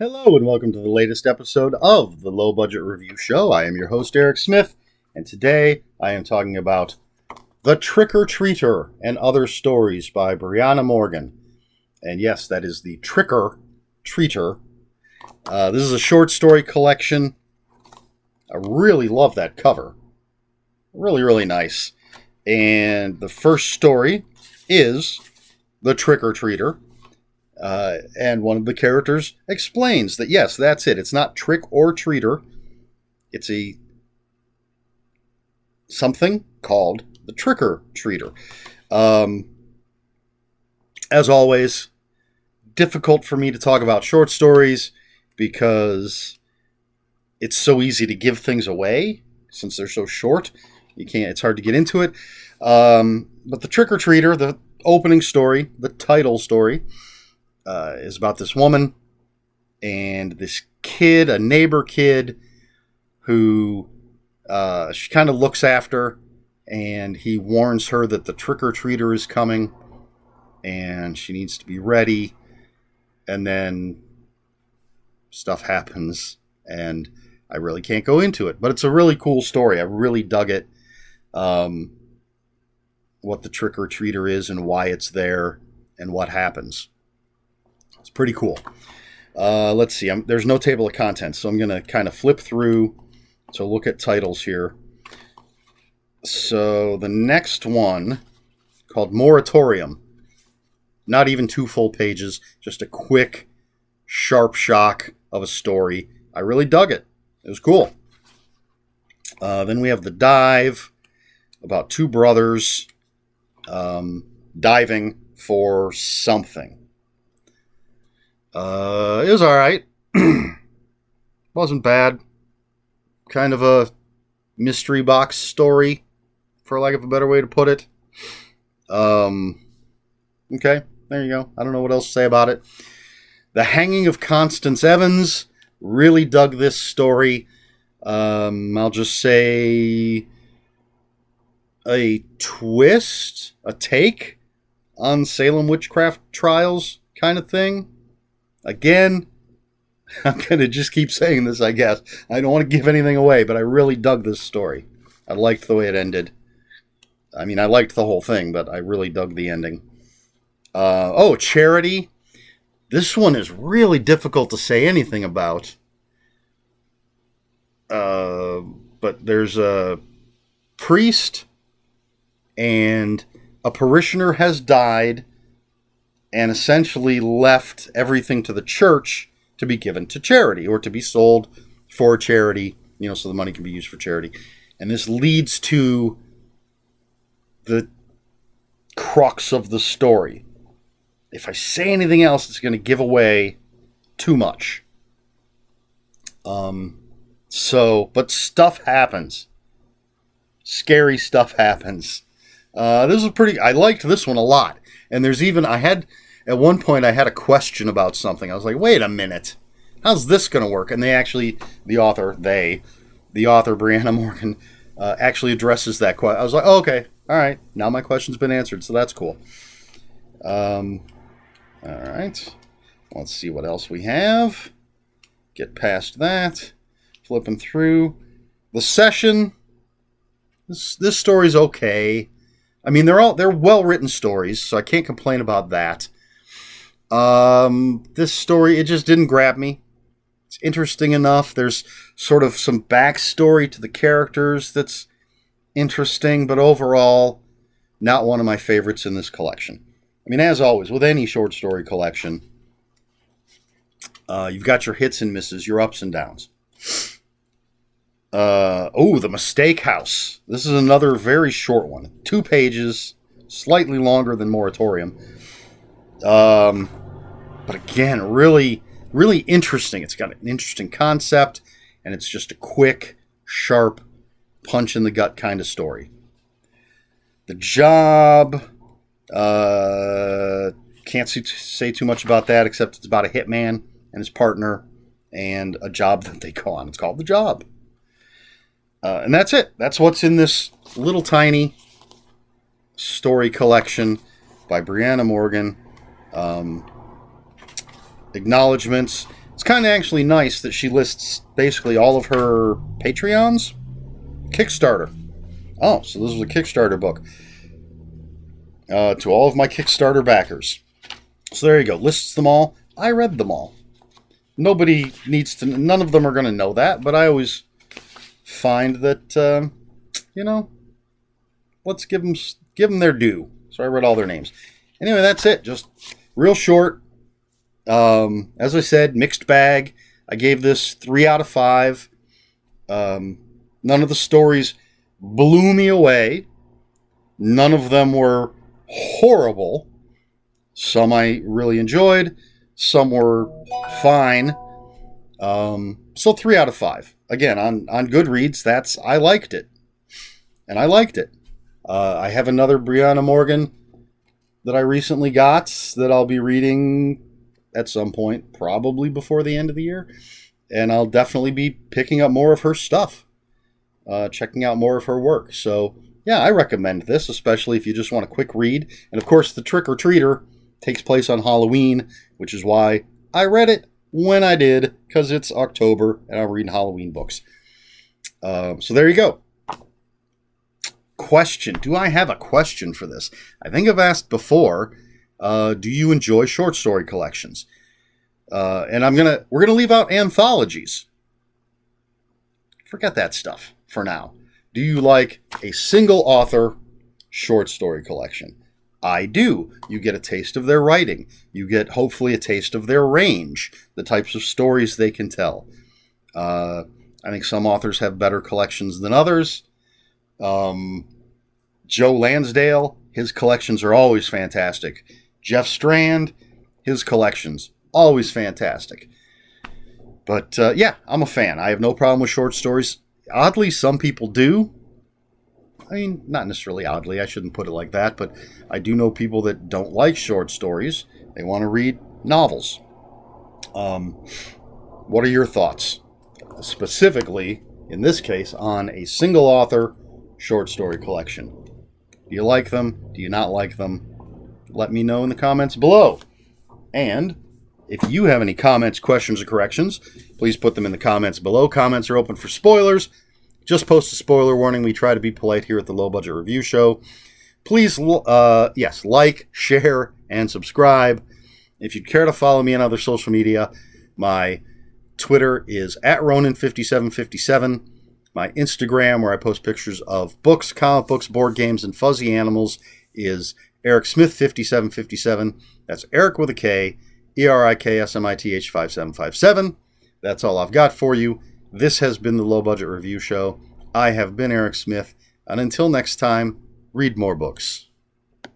Hello and welcome to the latest episode of the Low Budget Review Show. I am your host, Eric Smith, and today I am talking about The Trick-or-Treater and Other Stories by Briana Morgan. And yes, that is The Trick-or-Treater. This is a short story collection. I really love that cover. Really, really nice. And the first story is The Trick-or-Treater. And one of the characters explains that, yes, that's it. It's not trick or treater. It's something called the trick-or-treater. As always, difficult for me to talk about short stories because it's so easy to give things away since they're so short. It's hard to get into it. But the Trick-or-Treater, the opening story, the title story, is about this woman and this kid, a neighbor kid, who she kind of looks after, and he warns her that the trick-or-treater is coming, and she needs to be ready, and then stuff happens, and I really can't go into it, but it's a really cool story. I really dug it, what the trick-or-treater is and why it's there and what happens. It's pretty cool. Let's see. There's no table of contents, so I'm going to kind of flip through to look at titles here. So the next one, called Moratorium. Not even 2 full pages, just a quick, sharp shock of a story. I really dug it. It was cool. Then we have The Dive, about 2 brothers diving for something. It was alright. Wasn't bad. Kind of a mystery box story, for lack of a better way to put it. Okay, there you go. I don't know what else to say about it. The Hanging of Constance Evans. Really dug this story. I'll just say a twist, a take on Salem witchcraft trials kind of thing. Again, I'm going to just keep saying this, I guess. I don't want to give anything away, but I really dug this story. I liked the way it ended. I mean, I liked the whole thing, but I really dug the ending. Charity. This one is really difficult to say anything about. But there's a priest and a parishioner has died and essentially left everything to the church to be given to charity or to be sold for charity, so the money can be used for charity. And this leads to the crux of the story. If I say anything else, it's going to give away too much. But stuff happens. Scary stuff happens. I liked this one a lot. And there's even, at one point I had a question about something. I was like, wait a minute, how's this going to work? And the author, Briana Morgan, actually addresses that question. I was like, oh, okay, all right, now my question's been answered, so that's cool. All right, let's see what else we have. Get past that. Flipping through. The Session. This story's okay. I mean, they're well-written stories, so I can't complain about that. This story, it just didn't grab me. It's interesting enough. There's sort of some backstory to the characters that's interesting, but overall, not one of my favorites in this collection. I mean, as always, with any short story collection, you've got your hits and misses, your ups and downs. The Mistake House. This is another very short one. 2 pages, slightly longer than Moratorium. But again, really, really interesting. It's got an interesting concept, and it's just a quick, sharp, punch in the gut kind of story. The Job. Can't say too much about that, except it's about a hitman and his partner and a job that they go on. It's called The Job. And that's it. That's what's in this little tiny story collection by Briana Morgan. Acknowledgements. It's kind of actually nice that she lists basically all of her Patreons. Kickstarter. Oh, so this was a Kickstarter book. To all of my Kickstarter backers. So there you go. Lists them all. I read them all. Nobody needs to... None of them are going to know that, but I always find that, let's give them their due. So I read all their names. Anyway, that's it. Just real short. As I said, mixed bag. I gave this 3 out of 5. None of the stories blew me away. None of them were horrible. Some I really enjoyed. Some were fine. So 3 out of 5. Again, on Goodreads, I liked it. And I liked it. I have another Briana Morgan that I recently got that I'll be reading at some point, probably before the end of the year. And I'll definitely be picking up more of her stuff. Checking out more of her work. So, yeah, I recommend this, especially if you just want a quick read. And, of course, The Trick or Treater takes place on Halloween, which is why I read it when I did, because it's October and I'm reading Halloween books. So there you go. Question. Do I have a question for this? I think I've asked before, do you enjoy short story collections? And we're gonna leave out anthologies. Forget that stuff for now. Do you like a single author short story collection? I do. You get a taste of their writing. You get, hopefully, a taste of their range, the types of stories they can tell. I think some authors have better collections than others. Joe Lansdale, his collections are always fantastic. Jeff Strand, his collections, always fantastic. But, yeah, I'm a fan. I have no problem with short stories. Oddly, some people do. I mean, not necessarily oddly, I shouldn't put it like that, but I do know people that don't like short stories. They want to read novels. What are your thoughts? Specifically, in this case, on a single author short story collection. Do you like them? Do you not like them? Let me know in the comments below. And if you have any comments, questions, or corrections, please put them in the comments below. Comments are open for spoilers. Just post a spoiler warning. We try to be polite here at the Low Budget Review Show. Please, like, share, and subscribe. If you'd care to follow me on other social media, my Twitter is @Ronin5757. My Instagram, where I post pictures of books, comic books, board games, and fuzzy animals, is EricSmith5757. That's Eric with a K, ErikSmith 5757. That's all I've got for you. This has been the Low Budget Review Show. I have been Eric Smith, and until next time, read more books.